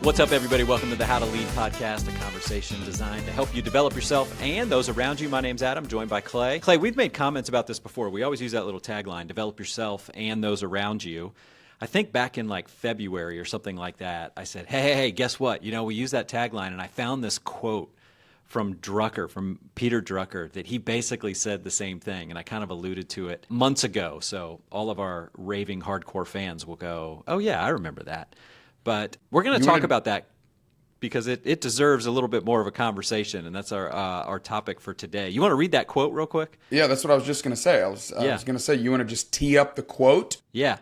What's up, everybody? Welcome to the How to Lead podcast, a conversation designed to help you develop yourself and those around you. My name's Adam, joined by Clay. Clay, we've made comments about this before. We always use that little tagline, develop yourself and those around you. I think back in like February or something like that, I said, hey, guess what? You know, we use that tagline, and I found this quote from Drucker, from Peter Drucker, that he basically said the same thing, and I kind of alluded to it months ago. So all of our raving hardcore fans will go, oh yeah, I remember that. But we're going to talk about that because it deserves a little bit more of a conversation, and that's our topic for today. You want to read that quote real quick? Yeah, that's what I was just going to say. I was going to say, you want to just tee up the quote? Yeah.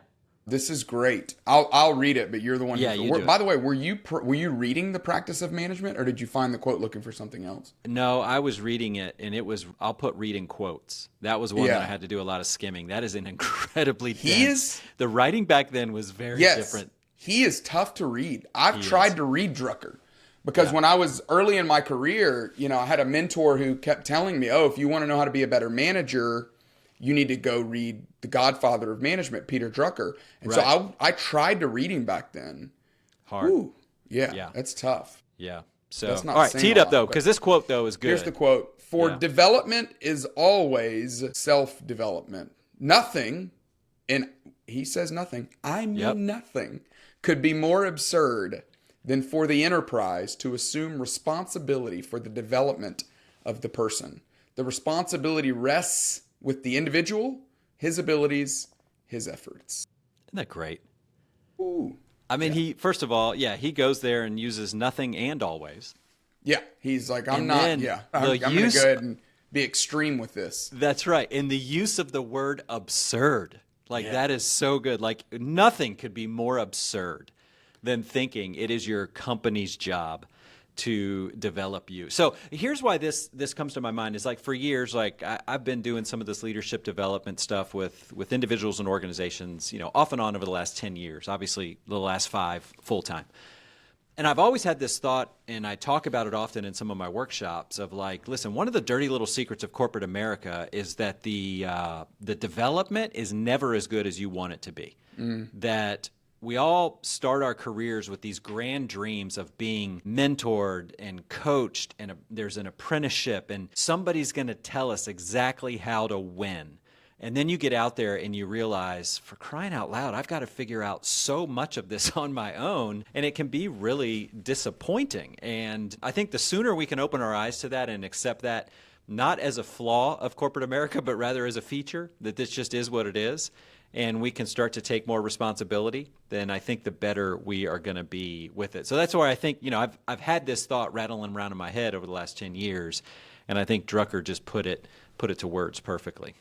This is great. I'll read it, but you're the one. Yeah, you do it. By the way, were you reading The Practice of Management, or did you find the quote looking for something else? No, I was reading it, and it was, I'll put reading quotes. That was one that I had to do a lot of skimming. That is an incredibly dense. The writing back then was very different. He is tough to read. I've tried to read Drucker because when I was early in my career, you know, I had a mentor who kept telling me, oh, if you want to know how to be a better manager, you need to go read The Godfather of Management, Peter Drucker. And so I tried to read him back then. Hard. Ooh, yeah, that's tough. Yeah. So, that's not all right, tee it up though, because this quote though is good. Here's the quote. For development is always self-development. Nothing, and he says nothing, I mean nothing, could be more absurd than for the enterprise to assume responsibility for the development of the person. The responsibility rests with the individual, his abilities, his efforts. Isn't that great? Ooh. I mean, he he goes there and uses nothing and always. Yeah, he's like, I'm going to go ahead and be extreme with this. That's right. And the use of the word absurd, that is so good. Like, nothing could be more absurd than thinking it is your company's job to develop you. So here's why this comes to my mind is, like, for years, like I've been doing some of this leadership development stuff with individuals and organizations, you know, off and on over the last 10 years, obviously the last 5 full time. And I've always had this thought, and I talk about it often in some of my workshops, of like, listen, one of the dirty little secrets of corporate America is that the development is never as good as you want it to be. That we all start our careers with these grand dreams of being mentored and coached, and there's an apprenticeship, and somebody's going to tell us exactly how to win. And then you get out there and you realize, for crying out loud, I've got to figure out so much of this on my own, and it can be really disappointing. And I think the sooner we can open our eyes to that and accept that, not as a flaw of corporate America, but rather as a feature, that this just is what it is, and we can start to take more responsibility, then I think the better we are going to be with it. So that's why I think, you know, I've had this thought rattling around in my head over the last 10 years, and I think Drucker just put it to words perfectly.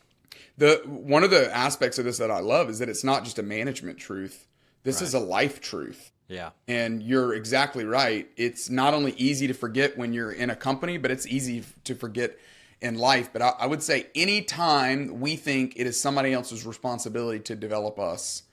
One of the aspects of this that I love is that it's not just a management truth. This is a life truth. Yeah. And you're exactly right. It's not only easy to forget when you're in a company, but it's easy to forget in life. But I would say anytime we think it is somebody else's responsibility to develop us,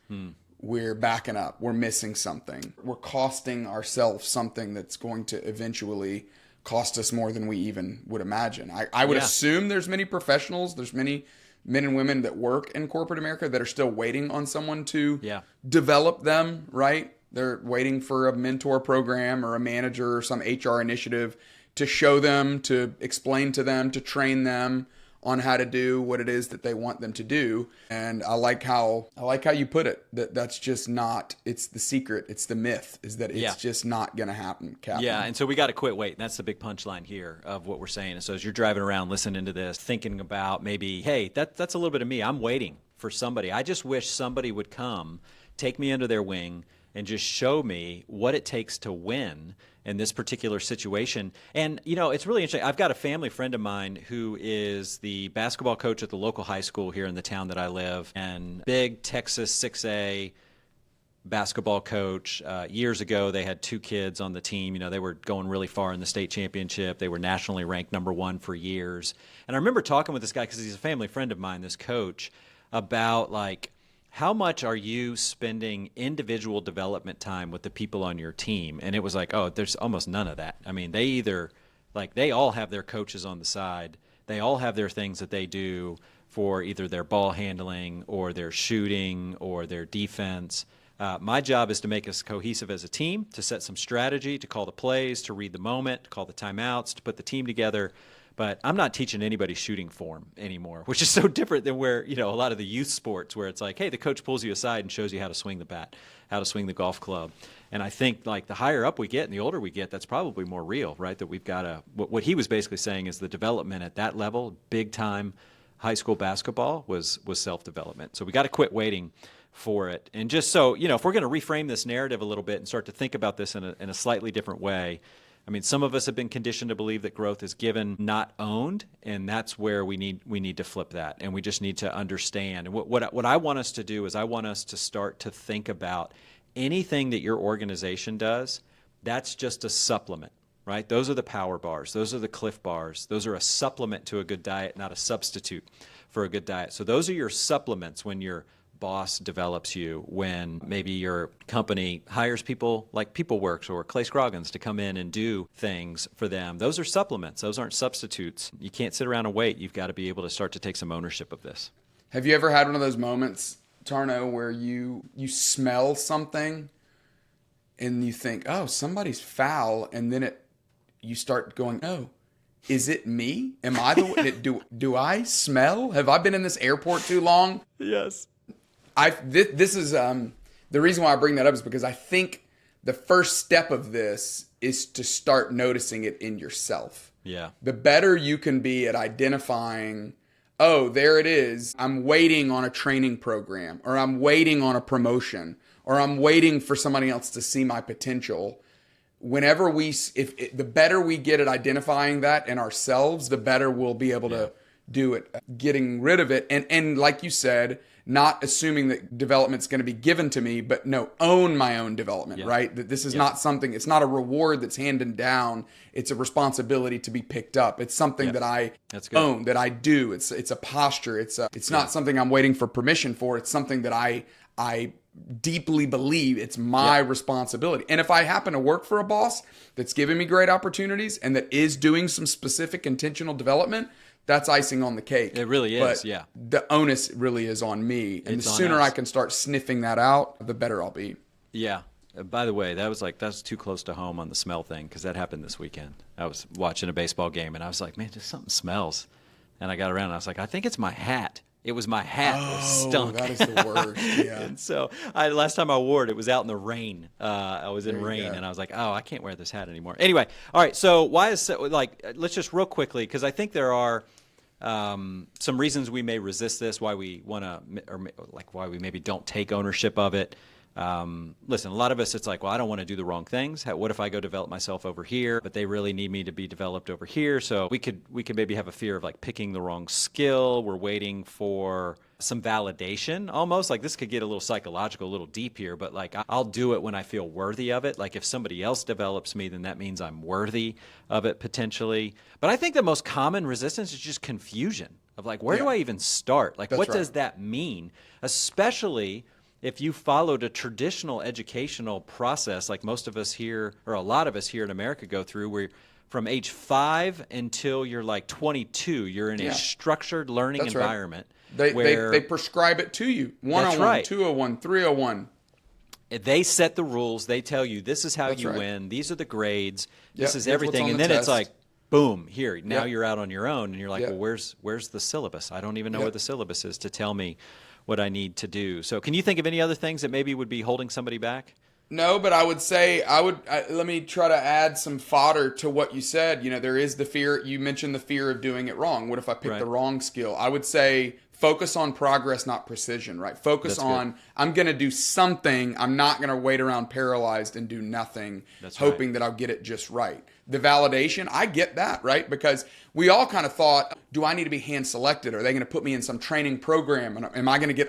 we're backing up. We're missing something. We're costing ourselves something that's going to eventually cost us more than we even would imagine. I would assume there's many professionals, there's many men and women that work in corporate America that are still waiting on someone to develop them, right? They're waiting for a mentor program or a manager or some HR initiative to show them, to explain to them, to train them on how to do what it is that they want them to do. And I like how you put it, that's just not, it's the secret, it's the myth, is that it's just not going to happen, Captain. Yeah, and so we got to quit waiting. That's the big punchline here of what we're saying. And so as you're driving around listening to this, thinking about maybe, hey, that's a little bit of me. I'm waiting for somebody. I just wish somebody would come, take me under their wing, and just show me what it takes to win in this particular situation. And, you know, it's really interesting. I've got a family friend of mine who is the basketball coach at the local high school here in the town that I live, and big Texas 6A basketball coach. Years ago, they had 2 kids on the team. You know, they were going really far in the state championship. They were nationally ranked #1 for years. And I remember talking with this guy, because he's a family friend of mine, this coach, about like, how much are you spending individual development time with the people on your team? And it was like, oh, there's almost none of that. I mean, they all have their coaches on the side. They all have their things that they do for either their ball handling or their shooting or their defense. My job is to make us cohesive as a team, to set some strategy, to call the plays, to read the moment, to call the timeouts, to put the team together. But I'm not teaching anybody shooting form anymore, which is so different than where, a lot of the youth sports where it's like, hey, the coach pulls you aside and shows you how to swing the bat, how to swing the golf club. And I think like the higher up we get and the older we get, that's probably more real, right? That we've got what he was basically saying is the development at that level, big time high school basketball was self-development. So we got to quit waiting for it. And just so, if we're going to reframe this narrative a little bit and start to think about this in a slightly different way, I mean, some of us have been conditioned to believe that growth is given, not owned, and that's where we need to flip that, and we just need to understand. And what I want us to do is I want us to start to think about anything that your organization does, that's just a supplement, right? Those are the power bars. Those are the Cliff bars. Those are a supplement to a good diet, not a substitute for a good diet. So those are your supplements when your boss develops you, when maybe your company hires people like PeopleWorks or Clay Scroggins to come in and do things for them. Those are supplements. Those aren't substitutes. You can't sit around and wait. You've got to be able to start to take some ownership of this. Have you ever had one of those moments, Tarnow, where you smell something and you think, oh, somebody's foul, and then you start going, oh, is it me? Am I the one? Do I smell? Have I been in this airport too long? Yes. This is the reason why I bring that up is because I think the first step of this is to start noticing it in yourself. Yeah. The better you can be at identifying, oh, there it is. I'm waiting on a training program, or I'm waiting on a promotion, or I'm waiting for somebody else to see my potential. Whenever the better we get at identifying that in ourselves, the better we'll be able to do it, getting rid of it. And like you said, not assuming that development's going to be given to me, but own my own development, right? That this is not something, it's not a reward that's handed down. It's a responsibility to be picked up. It's something that I own, that I do. It's a posture. It's not something I'm waiting for permission for. It's something that I deeply believe it's my responsibility. And if I happen to work for a boss that's giving me great opportunities and that is doing some specific intentional development, that's icing on the cake. It really is, but the onus really is on me. And the sooner I can start sniffing that out, the better I'll be. Yeah. By the way, that's too close to home on the smell thing, because that happened this weekend. I was watching a baseball game, and I was like, man, just something smells. And I got around, and I was like, I think it's my hat. It was my hat that stunk. That is the word. Yeah. And so last time I wore it was out in the rain. I was in rain, and I was like, oh, I can't wear this hat anymore. Anyway, all right. So let's just real quickly, because I think there are some reasons we may resist this, why we want to, or like why we maybe don't take ownership of it. Listen, a lot of us, it's like, well, I don't want to do the wrong things. What if I go develop myself over here, but they really need me to be developed over here? So we could maybe have a fear of like picking the wrong skill. We're waiting for some validation almost. Like this could get a little psychological, a little deep here, but like I'll do it when I feel worthy of it. Like if somebody else develops me, then that means I'm worthy of it potentially. But I think the most common resistance is just confusion of like, where do I even start? Like, what does that mean? Especially if you followed a traditional educational process like most of us here, or a lot of us here in America go through, where from age 5 until you're like 22, you're in a structured learning environment. They prescribe it to you. 101, 201, 301. They set the rules. They tell you this is how you win. These are the grades. This is everything. And then it's like, boom, here. Now you're out on your own, and you're like, well, where's the syllabus? I don't even know where the syllabus is to tell me what I need to do. So can you think of any other things that maybe would be holding somebody back? No, but I would say let me try to add some fodder to what you said. There is the fear. You mentioned the fear of doing it wrong. What if I pick the wrong skill? I would say focus on progress, not precision, right? Focus on, I'm going to do something. I'm not going to wait around paralyzed and do nothing, hoping that I'll get it just right. The validation, I get that, right? Because we all kind of thought, do I need to be hand selected? Are they going to put me in some training program? And am I going to get,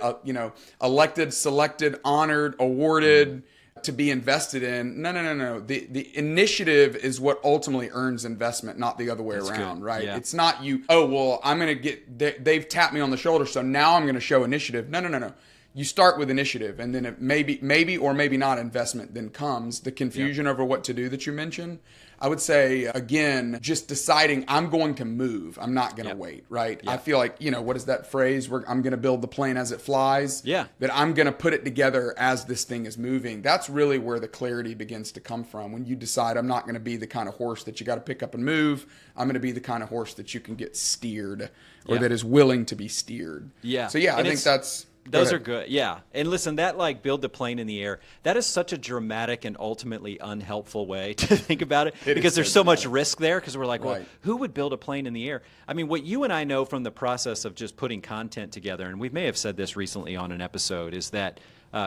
elected, selected, honored, awarded to be invested in? No. The initiative is what ultimately earns investment, not the other way around, right? Yeah. It's not you, I'm going to get, they've tapped me on the shoulder, so now I'm going to show initiative. No. you start with initiative, and then it maybe or maybe not investment then comes the confusion over what to do that you mentioned. I would say, again, just deciding I'm going to move. I'm not going to wait, right? I feel like, what is that phrase where I'm going to build the plane as it flies? Yeah. That I'm going to put it together as this thing is moving. That's really where the clarity begins to come from. When you decide I'm not going to be the kind of horse that you got to pick up and move. I'm going to be the kind of horse that you can get steered or that is willing to be steered. Yeah. So, I think that's... Those are good. Yeah. And listen, that build the plane in the air, that is such a dramatic and ultimately unhelpful way to think about it because there's so much risk there because we're like, well, who would build a plane in the air? I mean, what you and I know from the process of just putting content together, and we may have said this recently on an episode, is that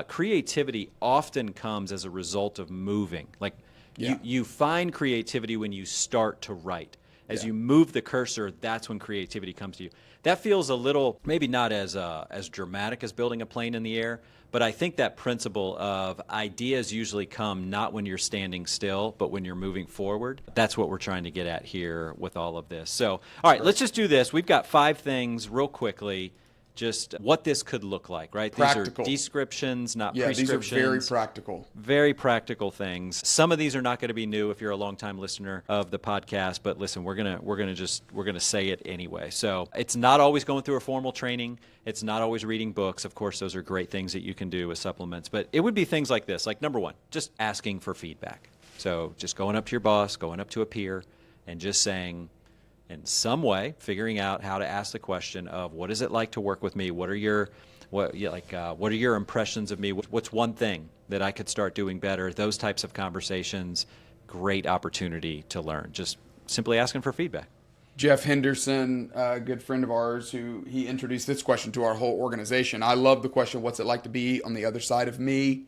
creativity often comes as a result of moving. Like you find creativity when you start to write. As you move the cursor, that's when creativity comes to you. That feels a little, maybe not as dramatic as building a plane in the air, but I think that principle of ideas usually come not when you're standing still, but when you're moving forward. That's what we're trying to get at here with all of this. So, all right, let's just do this. We've got 5 things real quickly. Just what this could look like, right? Practical. These are descriptions, not prescriptions. These are very practical. Very practical things. Some of these are not going to be new if you're a longtime listener of the podcast, but listen, we're gonna say it anyway. So it's not always going through a formal training. It's not always reading books. Of course, those are great things that you can do with supplements, but it would be things like this. Like number 1, just asking for feedback. So just going up to your boss, going up to a peer, and just saying, in some way, figuring out how to ask the question of what is it like to work with me? What are your impressions of me? What's one thing that I could start doing better? Those types of conversations, great opportunity to learn. Just simply asking for feedback. Jeff Henderson, a good friend of ours, he introduced this question to our whole organization. I love the question, what's it like to be on the other side of me?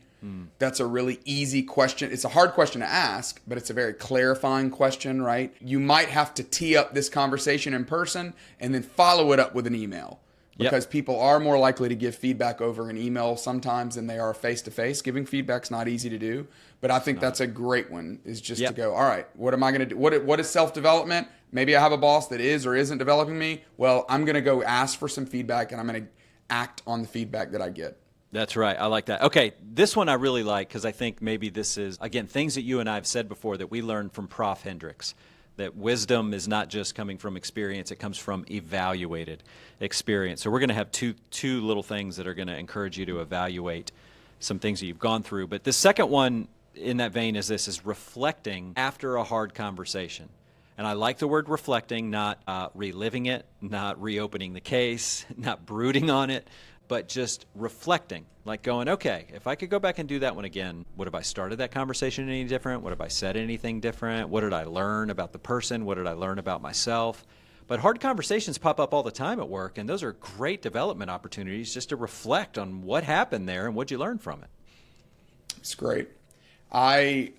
That's a really easy question. It's a hard question to ask, but it's a very clarifying question, right? You might have to tee up this conversation in person and then follow it up with an email because people are more likely to give feedback over an email sometimes than they are face-to-face. Giving feedback's not easy to do, but I think that's a great one, is just to go, all right, what am I going to do? What is self-development? Maybe I have a boss that is or isn't developing me. Well, I'm going to go ask for some feedback and I'm going to act on the feedback that I get. That's right. I like that. Okay, this one I really like because I think maybe this is, again, things that you and I have said before that we learned from Prof. Hendricks, that wisdom is not just coming from experience, it comes from evaluated experience. So we're going to have two little things that are going to encourage you to evaluate some things that you've gone through. But the second one in that vein is reflecting after a hard conversation. And I like the word reflecting, not reliving it, not reopening the case, not brooding on it, but just reflecting, like going, okay, if I could go back and do that one again, would have I started that conversation any different? Would have I said anything different? What did I learn about the person? What did I learn about myself? But hard conversations pop up all the time at work, and those are great development opportunities just to reflect on what happened there and what you learned from it. It's great. I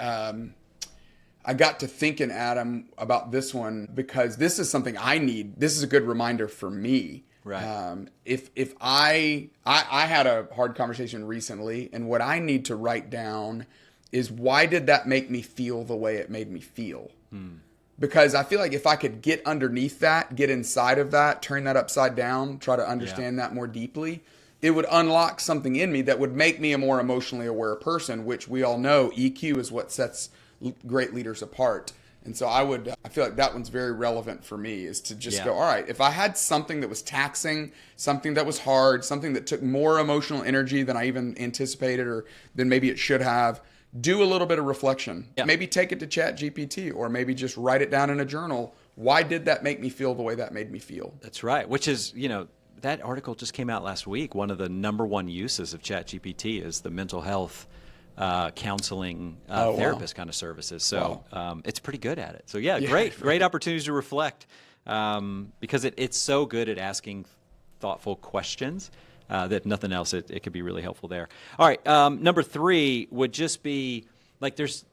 got to thinking, Adam, about this one because this is something I need. This is a good reminder for me. Right. If I had a hard conversation recently, and what I need to write down is why did that make me feel the way it made me feel? Because I feel like if I could get underneath that, get inside of that, turn that upside down, try to understand that more deeply, it would unlock something in me that would make me a more emotionally aware person, which we all know EQ is what sets great leaders apart. And so I feel like that one's very relevant for me, is to just go, all right, if I had something that was taxing, something that was hard, something that took more emotional energy than I even anticipated or than maybe it should have, do a little bit of reflection. Yeah. Maybe take it to ChatGPT or maybe just write it down in a journal. Why did that make me feel the way that made me feel? That's right, which is, that article just came out last week. One of the number one uses of ChatGPT is the mental health counseling, therapist kind of services. So it's pretty good at it. So great opportunities to reflect because it's so good at asking thoughtful questions that nothing else, it could be really helpful there. All right, number 3 would just be, like, there's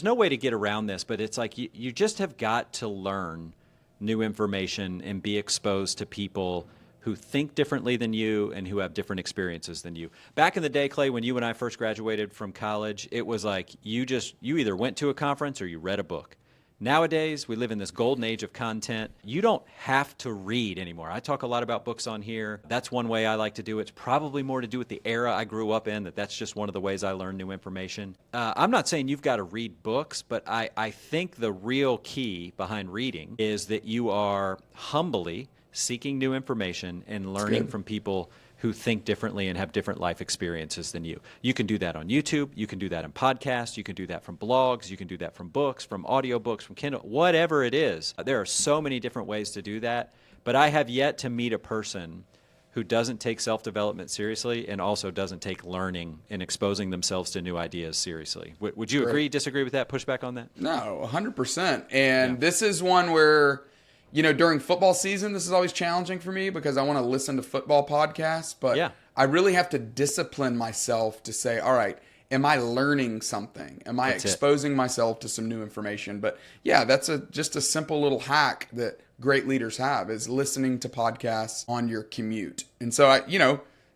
no way to get around this, but it's like you just have got to learn new information and be exposed to people who think differently than you and who have different experiences than you. Back in the day, Clay, when you and I first graduated from college, it was like you either went to a conference or you read a book. Nowadays, we live in this golden age of content. You don't have to read anymore. I talk a lot about books on here. That's one way I like to do it. It's probably more to do with the era I grew up in, that's just one of the ways I learn new information. I'm not saying you've got to read books, but I think the real key behind reading is that you are humbly seeking new information and learning from people who think differently and have different life experiences than you. You can do that on YouTube. You can do that in podcasts. You can do that from blogs. You can do that from books, from audiobooks, from Kindle, whatever it is. There are so many different ways to do that. But I have yet to meet a person who doesn't take self-development seriously and also doesn't take learning and exposing themselves to new ideas seriously. Would you agree, disagree with that, push back on that? No, 100%. And this is one where, during football season, this is always challenging for me because I want to listen to football podcasts, but I really have to discipline myself to say, all right, am I learning something? Am I exposing myself to some new information? But that's just a simple little hack that great leaders have, is listening to podcasts on your commute. And so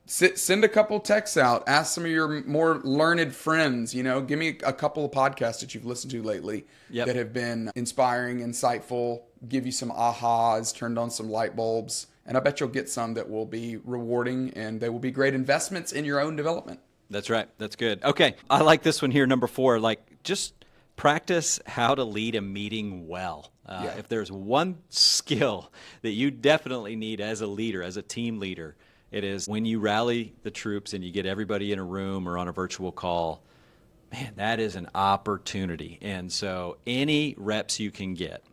send a couple texts out, ask some of your more learned friends, give me a couple of podcasts that you've listened to lately that have been inspiring, insightful, give you some ahas, turned on some light bulbs. And I bet you'll get some that will be rewarding, and they will be great investments in your own development. That's right. That's good. Okay. I like this one here, number 4. Just practice how to lead a meeting well. If there's one skill that you definitely need as a leader, as a team leader, it is when you rally the troops and you get everybody in a room or on a virtual call, man, that is an opportunity. And so any reps you can get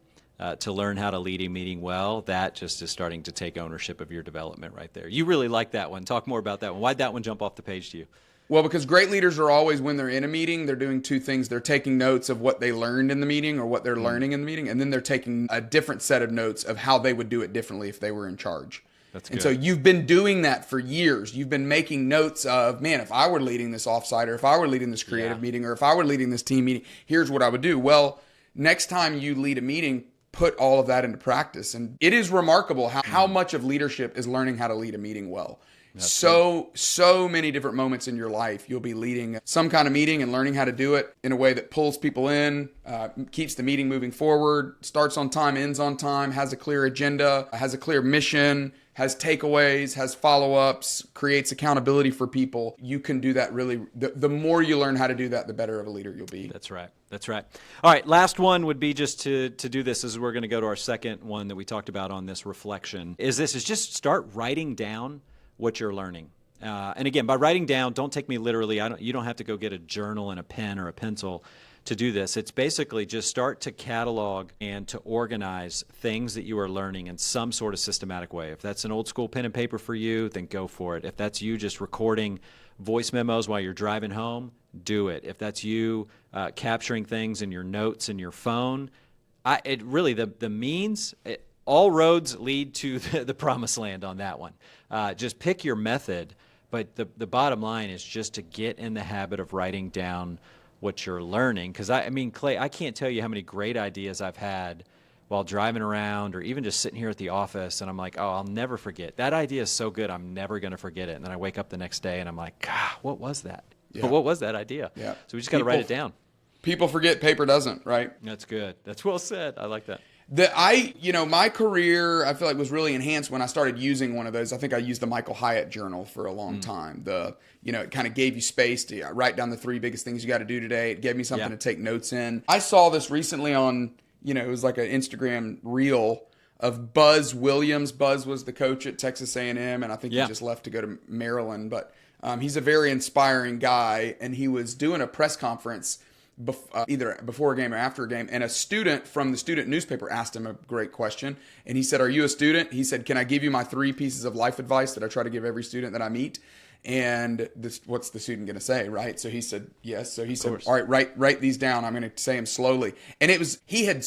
to learn how to lead a meeting well, that just is starting to take ownership of your development right there. You really like that one. Talk more about that one. Why'd that one jump off the page to you? Well, because great leaders are always, when they're in a meeting, they're doing two things. They're taking notes of what they learned in the meeting or what they're learning in the meeting, and then they're taking a different set of notes of how they would do it differently if they were in charge. That's good. And so you've been doing that for years. You've been making notes of, man, if I were leading this offsite, or if I were leading this creative meeting, or if I were leading this team meeting, here's what I would do. Well, next time you lead a meeting, put all of that into practice. And it is remarkable how much of leadership is learning how to lead a meeting well. So many different moments in your life, you'll be leading some kind of meeting and learning how to do it in a way that pulls people in, keeps the meeting moving forward, starts on time, ends on time, has a clear agenda, has a clear mission, has takeaways, has follow-ups, creates accountability for people. You can do that really. The more you learn how to do that, the better of a leader you'll be. That's right. That's right. All right, last one would be just to do this, as we're going to go to our second one that we talked about on this reflection, is just start writing down what you're learning. And again, by writing down, don't take me literally. You don't have to go get a journal and a pen or a pencil to do this. It's basically just start to catalog and to organize things that you are learning in some sort of systematic way. If that's an old school pen and paper for you, then go for it. If that's you just recording voice memos while you're driving home, do it. If that's you capturing things in your notes in your phone, all roads lead to the promised land on that one. Just pick your method, but the bottom line is just to get in the habit of writing down what you're learning. Because Clay, I can't tell you how many great ideas I've had while driving around or even just sitting here at the office, and I'm like, oh, I'll never forget. That idea is so good, I'm never going to forget it. And then I wake up the next day and I'm like, God, what was that? Yeah. What was that idea? Yeah. So we just got to write it down. People forget, paper doesn't, right? That's good. That's well said. I like that. My career, I feel like, was really enhanced when I started using one of those. I think I used the Michael Hyatt journal for a long time. It kind of gave you space to write down the 3 biggest things you got to do today. It gave me something to take notes in. I saw this recently on, it was like an Instagram reel of Buzz Williams. Buzz was the coach at Texas A&M, and I think he just left to go to Maryland. But he's a very inspiring guy, and he was doing a press conference either before a game or after a game, and a student from the student newspaper asked him a great question, and he said, "Are you a student?" He said, "Can I give you my 3 pieces of life advice that I try to give every student that I meet?" And what's the student going to say, right? So he said, yes. So he said, all right, write these down. I'm going to say them slowly. And it was, he had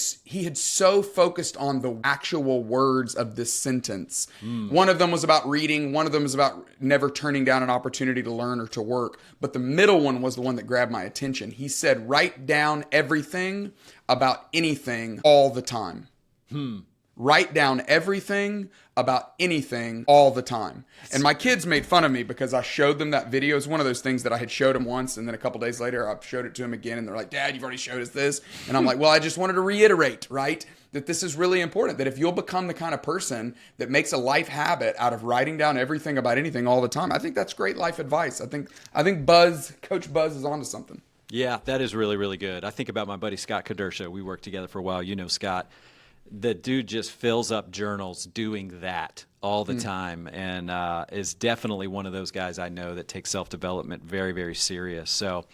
so focused on the actual words of this sentence. One of them was about reading. One of them was about never turning down an opportunity to learn or to work. But the middle one was the one that grabbed my attention. He said, write down everything about anything all the time. Write down everything about anything all the time. And my kids made fun of me because I showed them that video. It's one of those things that I had showed them once, and then a couple days later I showed it to them again, and they're like, Dad, you've already showed us this. And I'm like, well, I just wanted to reiterate, right, that this is really important, that if you'll become the kind of person that makes a life habit out of writing down everything about anything all the time, I think that's great life advice. I think Coach Buzz is onto something. Yeah, that is really, really good. I think about my buddy Scott Kadersha. We worked together for a while. You know Scott. The dude just fills up journals doing that all the time, and is definitely one of those guys I know that takes self-development very, very serious. So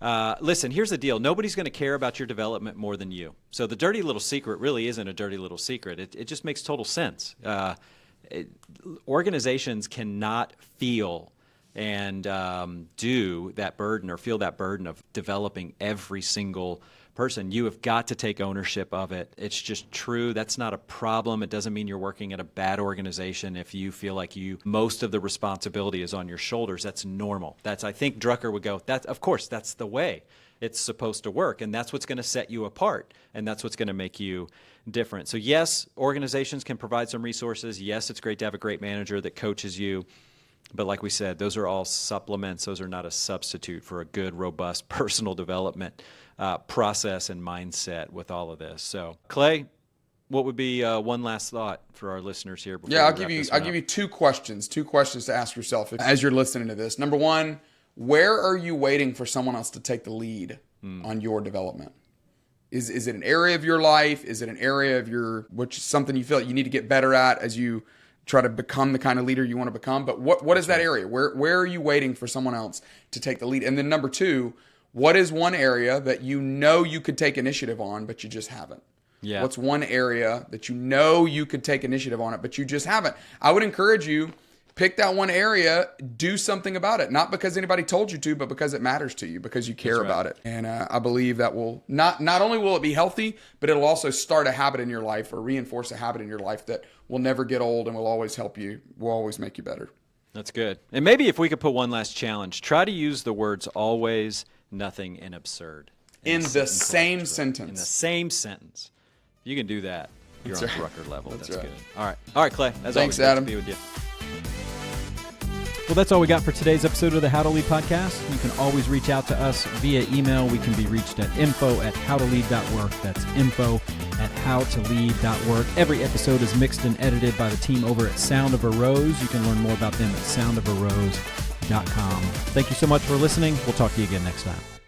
listen, here's the deal. Nobody's going to care about your development more than you. So the dirty little secret really isn't a dirty little secret. It just makes total sense. Organizations cannot feel and do that burden or feel that burden of developing every single person. You have got to take ownership of it. It's just true. That's not a problem. It doesn't mean you're working at a bad organization if you feel like most of the responsibility is on your shoulders. That's normal. I think Drucker would go, of course, that's the way it's supposed to work, and that's what's going to set you apart, and that's what's going to make you different. So yes, organizations can provide some resources. Yes, it's great to have a great manager that coaches you. But like we said, those are all supplements. Those are not a substitute for a good, robust personal development process and mindset with all of this. So, Clay, what would be one last thought for our listeners here? I'll give you two questions to ask yourself as you're listening to this. Number one, where are you waiting for someone else to take the lead on your development? Is it an area of your life? Is it an area of which is something you feel like you need to get better at as you try to become the kind of leader you want to become? But what is that area? Where are you waiting for someone else to take the lead? And then number two, what is one area that you know you could take initiative on, but you just haven't? Yeah. What's one area that you know you could take initiative on it, but you just haven't? I would encourage you, pick that one area, do something about it. Not because anybody told you to, but because it matters to you, because you care about it. And I believe that will not only will it be healthy, but it'll also start a habit in your life or reinforce a habit in your life that will never get old and will always help you, will always make you better. That's good. And maybe if we could put one last challenge, try to use the words always, nothing, and absurd. In the same sentence. In the same sentence. If you can do that, you're on Drucker level. That's right. Good. All right, Clay. Thanks, Adam. Good to be with you. Well, that's all we got for today's episode of the How to Lead podcast. You can always reach out to us via email. We can be reached at info@howtolead.work. That's info@howtolead.work. Every episode is mixed and edited by the team over at Sound of a Rose. You can learn more about them at soundofarose.com. Thank you so much for listening. We'll talk to you again next time.